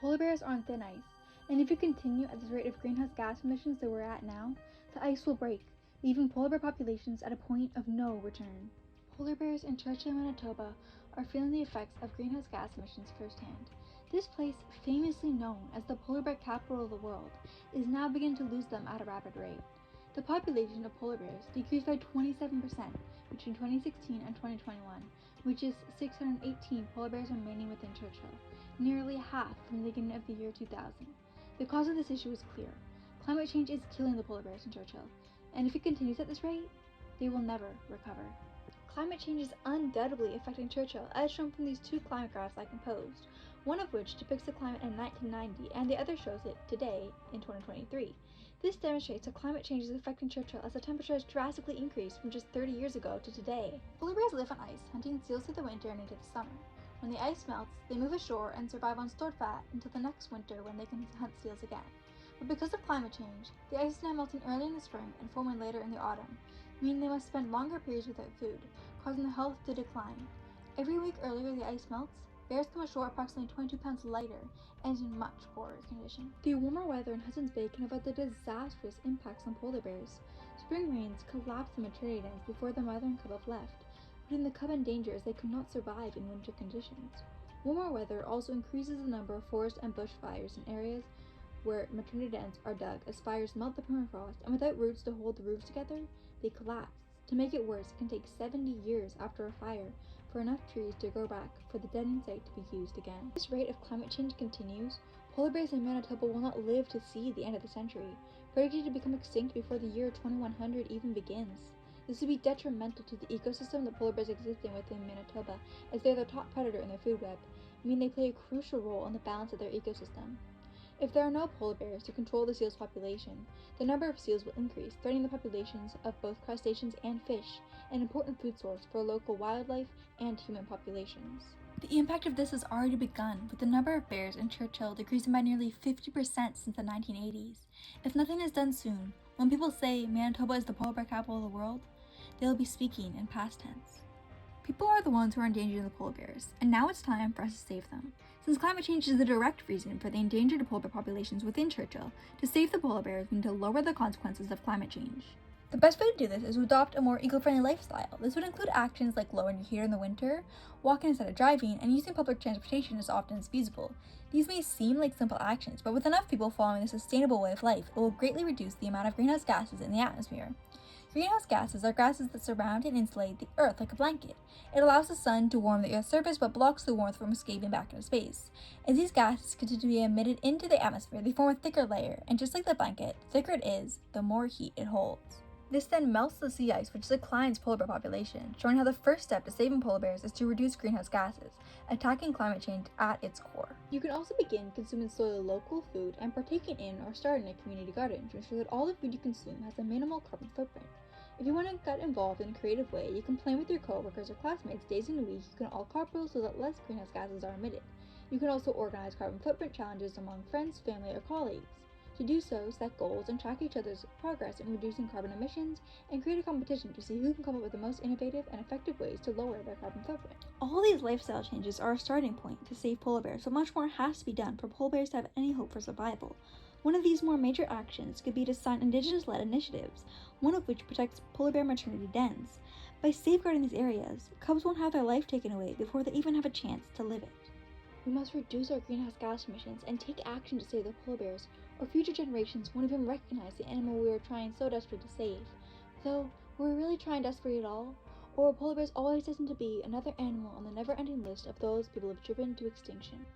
Polar bears are on thin ice, and if we continue at the rate of greenhouse gas emissions that we're at now, the ice will break, leaving polar bear populations at a point of no return. Polar bears in Churchill, Manitoba are feeling the effects of greenhouse gas emissions firsthand. This place, famously known as the polar bear capital of the world, is now beginning to lose them at a rapid rate. The population of polar bears decreased by 27% between 2016 and 2021, which is 618 polar bears remaining within Churchill, nearly half from the beginning of the year 2000. The cause of this issue is clear. Climate change is killing the polar bears in Churchill, and if it continues at this rate, they will never recover. Climate change is undoubtedly affecting Churchill, as shown from these two climate graphs I composed, one of which depicts the climate in 1990 and the other shows it today in 2023. This demonstrates how climate change is affecting Churchill as the temperature has drastically increased from just 30 years ago to today. Polar bears live on ice, hunting seals through the winter and into the summer. When the ice melts, they move ashore and survive on stored fat until the next winter when they can hunt seals again. But because of climate change, the ice is now melting early in the spring and forming later in the autumn, meaning they must spend longer periods without food, causing their health to decline. Every week earlier the ice melts, bears come ashore approximately 22 pounds lighter and in much poorer condition. The warmer weather in Hudson's Bay can avoid the disastrous impacts on polar bears. Spring rains collapse the maternity dens before the mother and cub have left, putting the cub in danger as they could not survive in winter conditions. Warmer weather also increases the number of forest and bush fires in areas where maternity dens are dug as fires melt the permafrost, and without roots to hold the roofs together, they collapse. To make it worse, it can take 70 years after a fire for enough trees to grow back for the deadened site to be used again. If this rate of climate change continues, polar bears in Manitoba will not live to see the end of the century, predicted to become extinct before the year 2100 even begins. This would be detrimental to the ecosystem that polar bears exist in within Manitoba, as they are the top predator in their food web, meaning they play a crucial role in the balance of their ecosystem. If there are no polar bears to control the seal's population, the number of seals will increase, threatening the populations of both crustaceans and fish, an important food source for local wildlife and human populations. The impact of this has already begun, with the number of bears in Churchill decreasing by nearly 50% since the 1980s. If nothing is done soon, when people say Manitoba is the polar bear capital of the world, they'll be speaking in past tense. People are the ones who are endangering the polar bears, and now it's time for us to save them. Since climate change is the direct reason for the endangered polar bear populations within Churchill, to save the polar bears we need to lower the consequences of climate change. The best way to do this is to adopt a more eco-friendly lifestyle. This would include actions like lowering your heater in the winter, walking instead of driving, and using public transportation as often as feasible. These may seem like simple actions, but with enough people following a sustainable way of life, it will greatly reduce the amount of greenhouse gases in the atmosphere. Greenhouse gases are gases that surround and insulate the Earth like a blanket. It allows the sun to warm the Earth's surface but blocks the warmth from escaping back into space. As these gases continue to be emitted into the atmosphere, they form a thicker layer, and just like the blanket, the thicker it is, the more heat it holds. This then melts the sea ice, which declines polar bear population, showing how the first step to saving polar bears is to reduce greenhouse gases, attacking climate change at its core. You can also begin consuming solely local food and partaking in or starting a community garden to ensure that all the food you consume has a minimal carbon footprint. If you want to get involved in a creative way, you can plan with your coworkers or classmates days in a week. You can all carpool so that less greenhouse gases are emitted. You can also organize carbon footprint challenges among friends, family, or colleagues. To do so, set goals and track each other's progress in reducing carbon emissions, and create a competition to see who can come up with the most innovative and effective ways to lower their carbon footprint. All these lifestyle changes are a starting point to save polar bears, but much more has to be done for polar bears to have any hope for survival. One of these more major actions could be to sign Indigenous-led initiatives, one of which protects polar bear maternity dens. By safeguarding these areas, cubs won't have their life taken away before they even have a chance to live it. We must reduce our greenhouse gas emissions and take action to save the polar bears, or future generations won't even recognize the animal we are trying so desperately to save. Though, were we really trying desperately at all? Or will polar bears always destined to be another animal on the never-ending list of those people have driven to extinction?